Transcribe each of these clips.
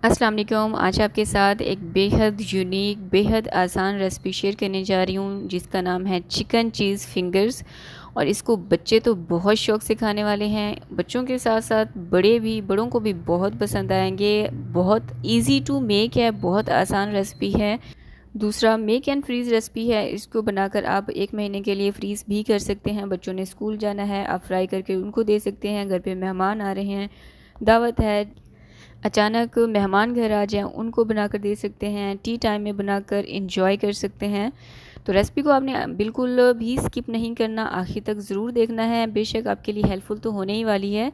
अस्सलाम वालेकुम। आज आपके साथ एक बेहद यूनिक, बेहद आसान रेसिपी शेयर करने जा रही हूँ जिसका नाम है चिकन चीज़ फिंगर्स। और इसको बच्चे तो बहुत शौक़ से खाने वाले हैं, बच्चों के साथ साथ बड़ों को भी बहुत पसंद आएंगे। बहुत इजी टू मेक है, बहुत आसान रेसिपी है। दूसरा, मेक एंड फ्रीज़ रेसिपी है। इसको बनाकर आप 1 महीने के लिए फ्रीज़ भी कर सकते हैं। बच्चों ने स्कूल जाना है, आप फ्राई करके उनको दे सकते हैं। घर पे मेहमान आ रहे हैं, दावत है, अचानक मेहमान घर आ जाएँ, उनको बनाकर दे सकते हैं। टी टाइम में बनाकर एंजॉय कर सकते हैं। तो रेसिपी को आपने बिल्कुल भी स्किप नहीं करना, आखिर तक ज़रूर देखना है। बेशक आपके लिए हेल्पफुल तो होने ही वाली है।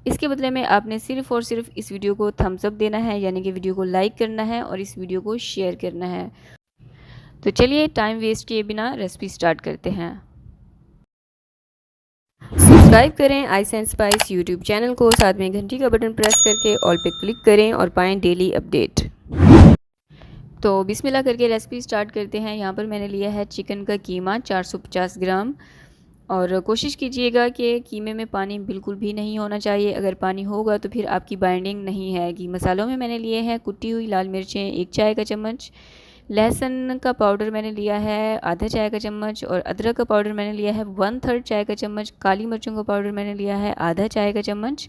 इसके बदले में आपने सिर्फ़ और सिर्फ इस वीडियो को थम्स अप देना है, यानी कि वीडियो को लाइक करना है और इस वीडियो को शेयर करना है। तो चलिए टाइम वेस्ट किए बिना रेसिपी स्टार्ट करते हैं। सब्सक्राइब करें ice and spice YouTube channel को, साथ में घंटी का बटन प्रेस करके ऑल पे क्लिक करें और पाएँ डेली अपडेट। तो बिस्मिल्लाह करके रेसिपी स्टार्ट करते हैं। यहाँ पर मैंने लिया है चिकन का कीमा 450 ग्राम। और कोशिश कीजिएगा कि कीमे में पानी बिल्कुल भी नहीं होना चाहिए। अगर पानी होगा तो फिर आपकी बाइंडिंग नहीं आएगी। मसालों में मैंने लिए हैं कुटी हुई लाल मिर्चें 1 चाय का चम्मच, लहसुन का पाउडर मैंने लिया है आधा चाय का चम्मच, और अदरक का पाउडर मैंने लिया है 1/3 चाय का चम्मच, काली मिर्चों का पाउडर मैंने लिया है आधा चाय का चम्मच,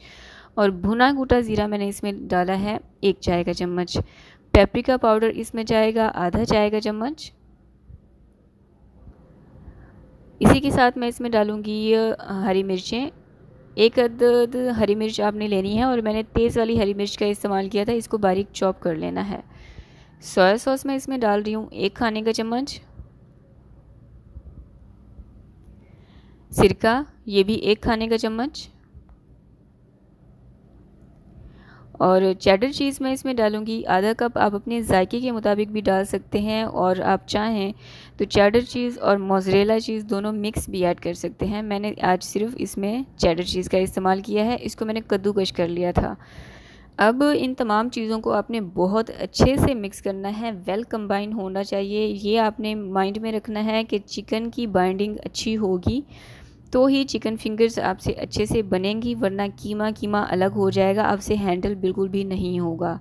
और भुना कूटा ज़ीरा मैंने इसमें डाला है 1 चाय का चम्मच। पेपरिका पाउडर इसमें जाएगा आधा चाय का चम्मच। इसी के साथ मैं इसमें डालूँगी हरी मिर्चें। 1 अदद हरी मिर्च आपने लेनी है, और मैंने तेज़ वाली हरी मिर्च का इस्तेमाल किया था। इसको बारीक चॉप कर लेना है। सोया सॉस मैं इसमें डाल रही हूँ 1 खाने का चम्मच। सिरका ये भी 1 खाने का चम्मच। और चेडर चीज़ मैं इसमें डालूँगी आधा कप। आप अपने जायके के मुताबिक भी डाल सकते हैं, और आप चाहें तो चेडर चीज़ और मोज़रेला चीज़ दोनों मिक्स भी ऐड कर सकते हैं। मैंने आज सिर्फ इसमें चेडर चीज़ का इस्तेमाल किया है। इसको मैंने कद्दूकश कर लिया था। अब इन तमाम चीज़ों को आपने बहुत अच्छे से मिक्स करना है, वेल कंबाइन होना चाहिए। ये आपने माइंड में रखना है कि चिकन की बाइंडिंग अच्छी होगी तो ही चिकन फिंगर्स आपसे अच्छे से बनेंगी, वरना कीमा कीमा अलग हो जाएगा, आपसे हैंडल बिल्कुल भी नहीं होगा।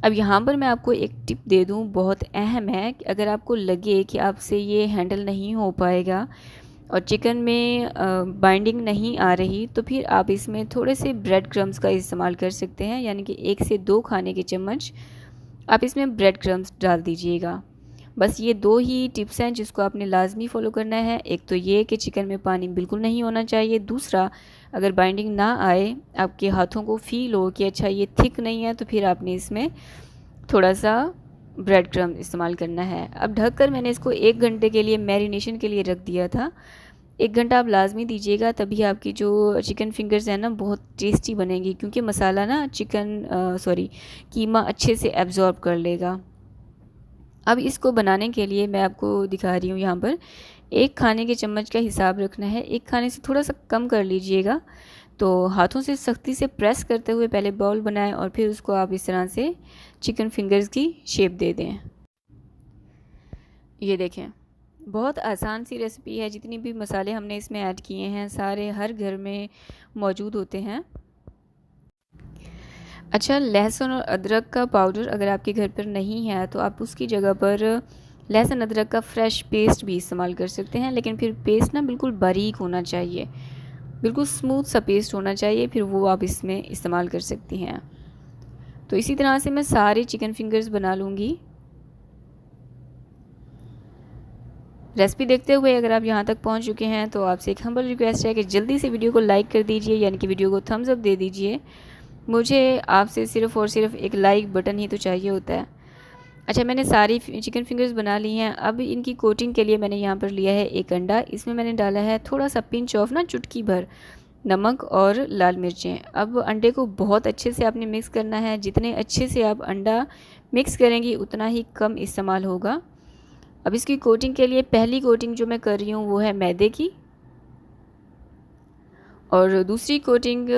अब यहाँ पर मैं आपको एक टिप दे दूँ, बहुत अहम है कि अगर आपको लगे कि आपसे ये हैंडल नहीं हो पाएगा और चिकन में बाइंडिंग नहीं आ रही, तो फिर आप इसमें थोड़े से ब्रेड क्रम्स का इस्तेमाल कर सकते हैं, यानी कि 1 से 2 खाने के चम्मच आप इसमें ब्रेड क्रम्स डाल दीजिएगा। बस ये 2 ही टिप्स हैं जिसको आपने लाजमी फ़ॉलो करना है। एक तो ये कि चिकन में पानी बिल्कुल नहीं होना चाहिए। दूसरा, अगर बाइंडिंग ना आए, आपके हाथों को फ़ील हो कि अच्छा ये थिक नहीं है, तो फिर आपने इसमें थोड़ा सा ब्रेड क्रम्ब इस्तेमाल करना है। अब ढककर मैंने इसको 1 घंटे के लिए मैरिनेशन के लिए रख दिया था। 1 घंटा आप लाजमी दीजिएगा, तभी आपकी जो चिकन फिंगर्स हैं ना बहुत टेस्टी बनेंगी, क्योंकि मसाला ना कीमा अच्छे से एब्ज़ॉर्ब कर लेगा। अब इसको बनाने के लिए मैं आपको दिखा रही हूँ। यहाँ पर 1 खाने के चम्मच का हिसाब रखना है। 1 खाने से थोड़ा सा कम कर लीजिएगा। तो हाथों से सख्ती से प्रेस करते हुए पहले बॉल बनाएं, और फिर उसको आप इस तरह से चिकन फिंगर्स की शेप दे दें। ये देखें, बहुत आसान सी रेसिपी है। जितनी भी मसाले हमने इसमें ऐड किए हैं सारे हर घर में मौजूद होते हैं। अच्छा, लहसुन और अदरक का पाउडर अगर आपके घर पर नहीं है तो आप उसकी जगह पर लहसुन अदरक का फ्रेश पेस्ट भी इस्तेमाल कर सकते हैं, लेकिन फिर पेस्ट ना बिल्कुल बारीक होना चाहिए, बिल्कुल स्मूथ सा पेस्ट होना चाहिए, फिर वो आप इसमें इस्तेमाल कर सकती हैं। तो इसी तरह से मैं सारे चिकन फिंगर्स बना लूँगी। रेसिपी देखते हुए अगर आप यहाँ तक पहुँच चुके हैं तो आपसे एक हम्बल रिक्वेस्ट है कि जल्दी से वीडियो को लाइक कर दीजिए, यानी कि वीडियो को थम्स अप दे दीजिए। मुझे आपसे सिर्फ़ और सिर्फ एक लाइक बटन ही तो चाहिए होता है। अच्छा, मैंने सारी चिकन फिंगर्स बना ली हैं। अब इनकी कोटिंग के लिए मैंने यहाँ पर लिया है 1 अंडा। इसमें मैंने डाला है थोड़ा सा पिंच ऑफ ना चुटकी भर नमक और लाल मिर्चें। अब अंडे को बहुत अच्छे से आपने मिक्स करना है। जितने अच्छे से आप अंडा मिक्स करेंगी उतना ही कम इस्तेमाल होगा। अब इसकी कोटिंग के लिए पहली कोटिंग जो मैं कर रही हूँ वो है मैदे की, और दूसरी कोटिंग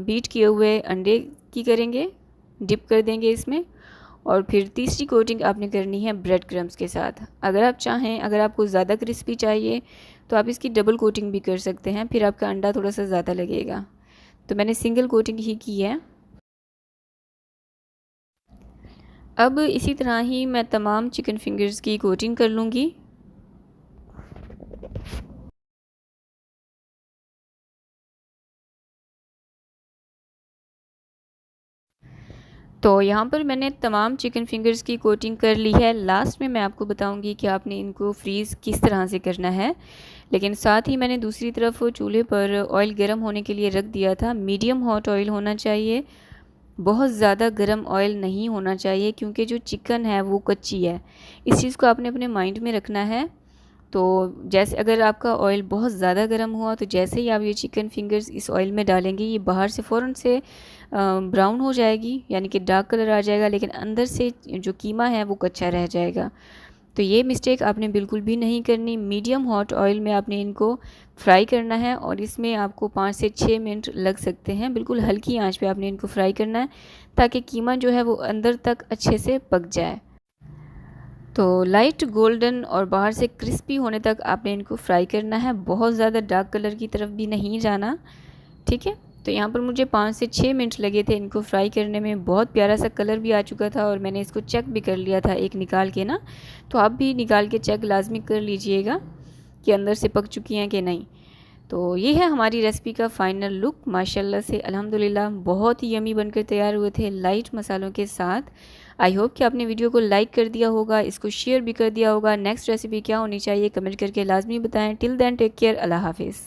बीट किए हुए अंडे की करेंगे, डिप कर देंगे इसमें। और फिर तीसरी कोटिंग आपने करनी है ब्रेड क्रम्स के साथ। अगर आप चाहें, अगर आपको ज़्यादा क्रिस्पी चाहिए तो आप इसकी डबल कोटिंग भी कर सकते हैं, फिर आपका अंडा थोड़ा सा ज़्यादा लगेगा। तो मैंने सिंगल कोटिंग ही की है। अब इसी तरह ही मैं तमाम चिकन फिंगर्स की कोटिंग कर लूँगी। तो यहाँ पर मैंने तमाम चिकन फिंगर्स की कोटिंग कर ली है। लास्ट में मैं आपको बताऊँगी कि आपने इनको फ्रीज़ किस तरह से करना है। लेकिन साथ ही मैंने दूसरी तरफ चूल्हे पर ऑयल गर्म होने के लिए रख दिया था। मीडियम हॉट ऑयल होना चाहिए, बहुत ज़्यादा गर्म ऑयल नहीं होना चाहिए, क्योंकि जो चिकन है वो कच्ची है। इस चीज़ को आपने अपने माइंड में रखना है। तो जैसे अगर आपका ऑयल बहुत ज़्यादा गर्म हुआ तो जैसे ही आप ये चिकन फिंगर्स इस ऑयल में डालेंगे, ये बाहर से फ़ौरन से ब्राउन हो जाएगी, यानी कि डार्क कलर आ जाएगा, लेकिन अंदर से जो कीमा है वो कच्चा रह जाएगा। तो ये मिस्टेक आपने बिल्कुल भी नहीं करनी। मीडियम हॉट ऑयल में आपने इनको फ्राई करना है और इसमें आपको 5 से 6 मिनट लग सकते हैं। बिल्कुल हल्की आंच पे आपने इनको फ्राई करना है ताकि कीमा जो है वो अंदर तक अच्छे से पक जाए। तो लाइट गोल्डन और बाहर से क्रिस्पी होने तक आपने इनको फ्राई करना है, बहुत ज़्यादा डार्क कलर की तरफ भी नहीं जाना, ठीक है। तो यहाँ पर मुझे 5 से 6 मिनट लगे थे इनको फ्राई करने में। बहुत प्यारा सा कलर भी आ चुका था और मैंने इसको चेक भी कर लिया था एक निकाल के ना। तो आप भी निकाल के चेक लाजमी कर लीजिएगा कि अंदर से पक चुकी हैं कि नहीं। तो ये है हमारी रेसिपी का फ़ाइनल लुक। माशाल्लाह से अल्हम्दुलिल्लाह बहुत ही यमी बनकर तैयार हुए थे लाइट मसालों के साथ। आई होप कि आपने वीडियो को लाइक कर दिया होगा, इसको शेयर भी कर दिया होगा। नेक्स्ट रेसिपी क्या होनी चाहिए कमेंट करके लाजमी बताएं। टिल देन टेक केयर, अल्लाह हाफिज़।